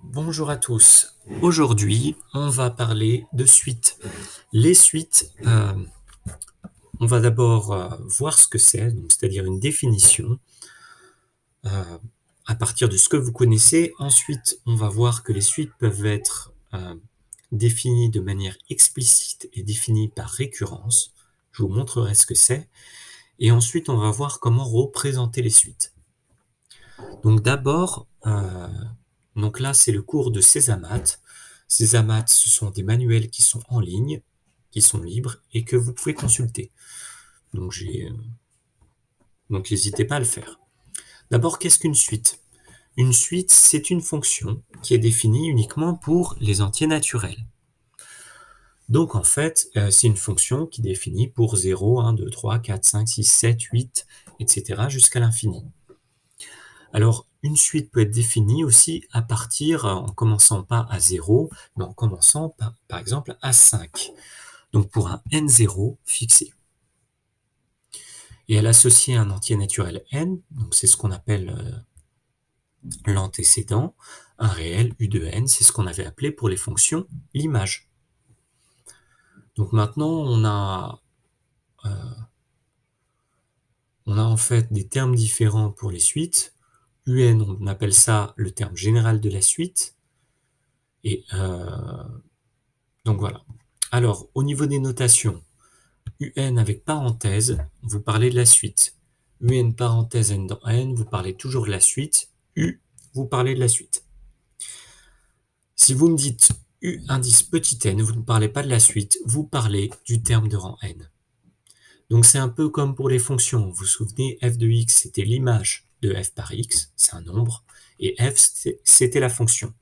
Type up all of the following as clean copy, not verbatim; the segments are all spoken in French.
Bonjour à tous. Aujourd'hui, on va parler de suites. Les suites, on va d'abord voir ce que c'est, c'est-à-dire une définition euh, à partir de ce que vous connaissez. Ensuite, on va voir que les suites peuvent être définies de manière explicite et définies par récurrence. Je vous montrerai ce que c'est. Et ensuite, on va voir comment représenter les suites. Donc d'abord, donc là, c'est le cours de Césamat. Césamat, ce sont des manuels qui sont en ligne, qui sont libres et que vous pouvez consulter. Donc, donc n'hésitez pas à le faire. D'abord, qu'est-ce qu'une suite? Une suite, c'est une fonction qui est définie uniquement pour les entiers naturels. Donc, en fait, c'est une fonction qui définit pour 0, 1, 2, 3, 4, 5, 6, 7, 8, etc. jusqu'à l'infini. Alors, une suite peut être définie aussi à partir, en commençant pas à 0, mais en commençant par exemple à 5. Donc pour un n0 fixé. Et elle associe un entier naturel n, donc c'est ce qu'on appelle l'antécédent, un réel u de n, c'est ce qu'on avait appelé pour les fonctions l'image. Donc maintenant on a en fait des termes différents pour les suites. Un, on appelle ça le terme général de la suite. Et donc voilà. Alors, au niveau des notations, un avec parenthèse, vous parlez de la suite. Un parenthèse n dans n, vous parlez toujours de la suite. U, vous parlez de la suite. Si vous me dites u indice petit n, vous ne parlez pas de la suite, vous parlez du terme de rang n. Donc c'est un peu comme pour les fonctions. Vous vous souvenez, f de x, c'était l'image de f par x, c'est un nombre, et f, c'était la fonction.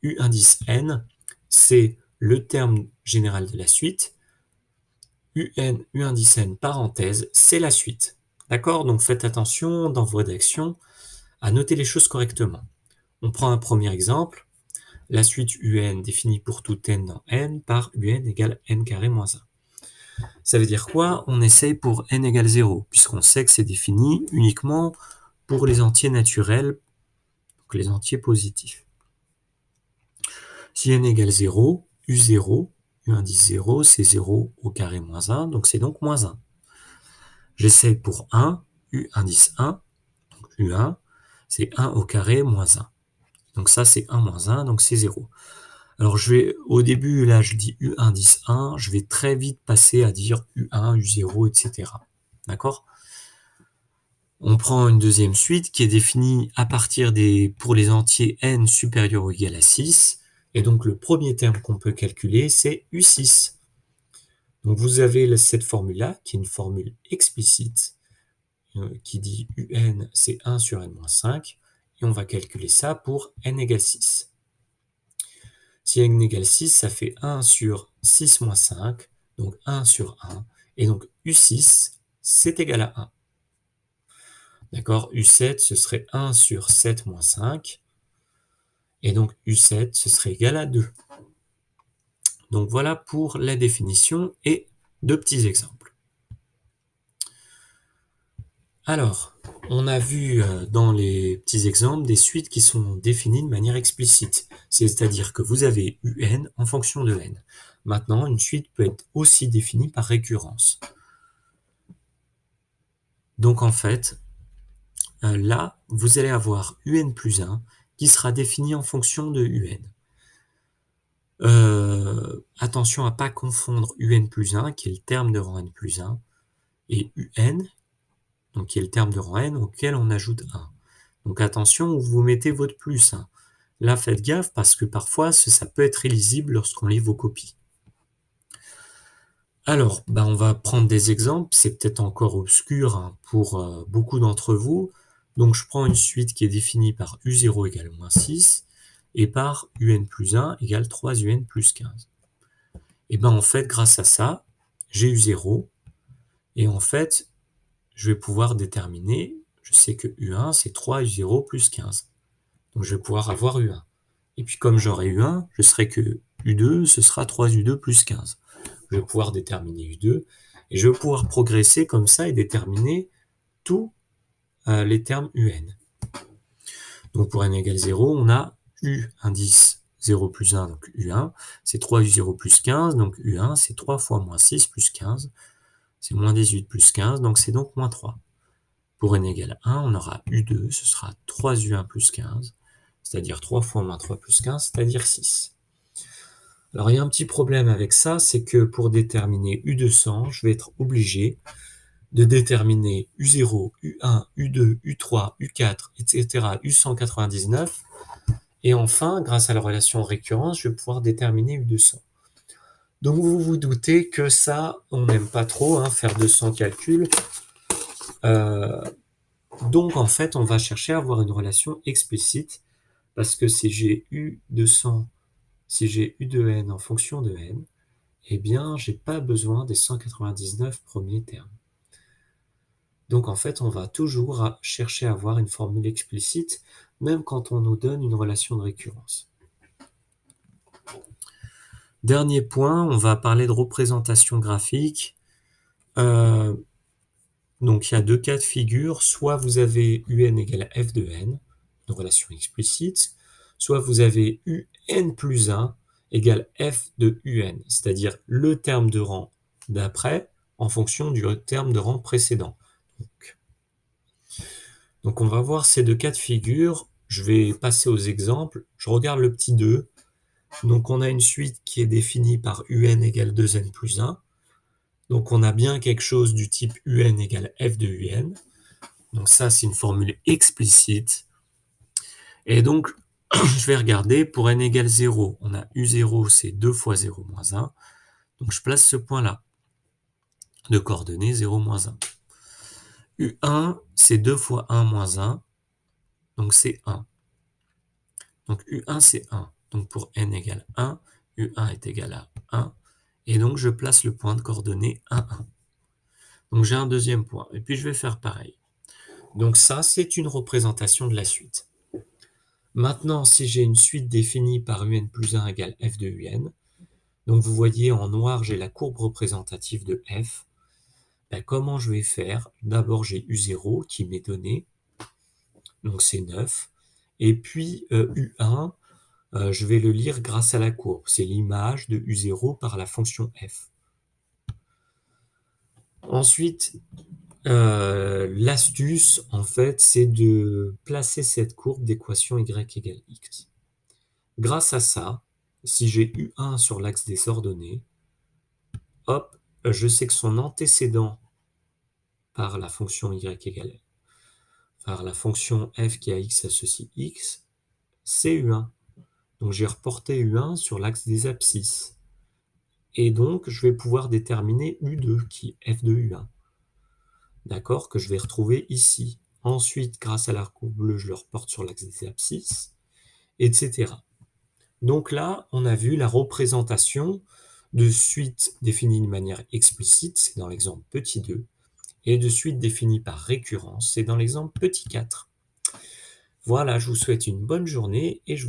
U indice n, c'est le terme général de la suite. UN, U indice n, parenthèse, c'est la suite. D'accord? Donc faites attention dans vos rédactions à noter les choses correctement. On prend un premier exemple. La suite UN définie pour tout n dans n par UN égale n carré moins 1. Ça veut dire quoi? On essaye pour n égale 0, puisqu'on sait que c'est défini uniquement pour les entiers naturels, donc les entiers positifs. Si n égale 0, U0, U indice 0, c'est 0 au carré moins 1, donc c'est donc moins 1. J'essaye pour 1, U indice 1, donc U1, c'est 1 au carré moins 1. Donc ça, c'est 1 moins 1, donc c'est 0. Alors au début, là, je dis U indice 1, je vais très vite passer à dire U1, U0, etc. D'accord? On prend une deuxième suite qui est définie à partir pour les entiers n supérieurs ou égal à 6. Et donc, le premier terme qu'on peut calculer, c'est U6. Donc, vous avez cette formule-là, qui est une formule explicite, qui dit UN, c'est 1 sur n-5. Et on va calculer ça pour n égale 6. Si n égale 6, ça fait 1 sur 6 moins 5, donc 1 sur 1. Et donc U6, c'est égal à 1. D'accord? U7, ce serait 1 sur 7 moins 5. Et donc U7, ce serait égal à 2. Donc voilà pour la définition et deux petits exemples. Alors, on a vu dans les petits exemples des suites qui sont définies de manière explicite. C'est-à-dire que vous avez UN en fonction de n. Maintenant, une suite peut être aussi définie par récurrence. Donc en fait, là, vous allez avoir UN plus 1 qui sera défini en fonction de UN. Attention à ne pas confondre UN plus 1, qui est le terme de rang n plus 1, et UN, donc qui est le terme de rang n auquel on ajoute 1. Donc attention où vous mettez votre plus 1. Là, faites gaffe parce que parfois, ça peut être illisible lorsqu'on lit vos copies. Alors, on va prendre des exemples. C'est peut-être encore obscur pour beaucoup d'entre vous. Donc, je prends une suite qui est définie par U0 égale moins 6 et par UN plus 1 égale 3UN plus 15. Et en fait, grâce à ça, j'ai U0. Et en fait, je vais pouvoir déterminer, je sais que U1, c'est 3 U0 plus 15. Donc, je vais pouvoir avoir U1. Et puis, comme j'aurai U1, je serai que U2, ce sera 3U2 plus 15. Je vais pouvoir déterminer U2. Et je vais pouvoir progresser comme ça et déterminer tous les termes UN. Donc, pour n égale 0, on a U indice 0 plus 1, donc U1, c'est 3U0 plus 15, donc U1, c'est 3 fois moins 6 plus 15, c'est moins 18 plus 15, donc c'est donc moins 3. Pour n égale 1, on aura U2, ce sera 3U1 plus 15, c'est-à-dire 3 fois moins 3 plus 15, c'est-à-dire 6. Alors il y a un petit problème avec ça, c'est que pour déterminer U200, je vais être obligé de déterminer U0, U1, U2, U3, U4, etc., U199, et enfin, grâce à la relation récurrence, je vais pouvoir déterminer U200. Donc vous vous doutez que ça, on n'aime pas trop, faire 200 calculs. Donc en fait, on va chercher à avoir une relation explicite, parce que si j'ai U200, si j'ai U de n en fonction de n, eh bien, j'ai pas besoin des 199 premiers termes. Donc en fait, on va toujours chercher à avoir une formule explicite, même quand on nous donne une relation de récurrence. Dernier point, on va parler de représentation graphique. Donc il y a deux cas de figure, soit vous avez un égale f de n, une relation explicite, soit vous avez un plus 1 égale f de un, c'est-à-dire le terme de rang d'après en fonction du terme de rang précédent. Donc on va voir ces deux cas de figure. Je vais passer aux exemples. Je regarde le petit 2. Donc on a une suite qui est définie par un égale 2n plus 1. Donc on a bien quelque chose du type un égale f de un. Donc ça, c'est une formule explicite. Et donc, je vais regarder, pour n égale 0, on a U0, c'est 2 fois 0 moins 1. Donc je place ce point-là, de coordonnées 0 moins 1. U1, c'est 2 fois 1 moins 1, donc c'est 1. Donc U1, c'est 1. Donc pour n égale 1, U1 est égal à 1. Et donc je place le point de coordonnées 1, 1. Donc j'ai un deuxième point. Et puis je vais faire pareil. Donc ça, c'est une représentation de la suite. Maintenant, si j'ai une suite définie par un plus 1 égale f de un, donc vous voyez en noir, j'ai la courbe représentative de f. Ben, comment je vais faire? D'abord, j'ai U0 qui m'est donné, donc c'est 9. Et puis U1, je vais le lire grâce à la courbe. C'est l'image de U0 par la fonction f. Ensuite, l'astuce, en fait, c'est de placer cette courbe d'équation y égale x. Grâce à ça, si j'ai U1 sur l'axe des ordonnées, hop, je sais que son antécédent par la fonction y égale par la fonction f qui a x associe x, c'est U1. Donc j'ai reporté U1 sur l'axe des abscisses. Et donc, je vais pouvoir déterminer U2, qui est f de U1. D'accord, que je vais retrouver ici. Ensuite, grâce à la courbe bleue, je le reporte sur l'axe des abscisses, etc. Donc là, on a vu la représentation de suite définie de manière explicite, c'est dans l'exemple petit 2, et de suite définie par récurrence, c'est dans l'exemple petit 4. Voilà, je vous souhaite une bonne journée et je vous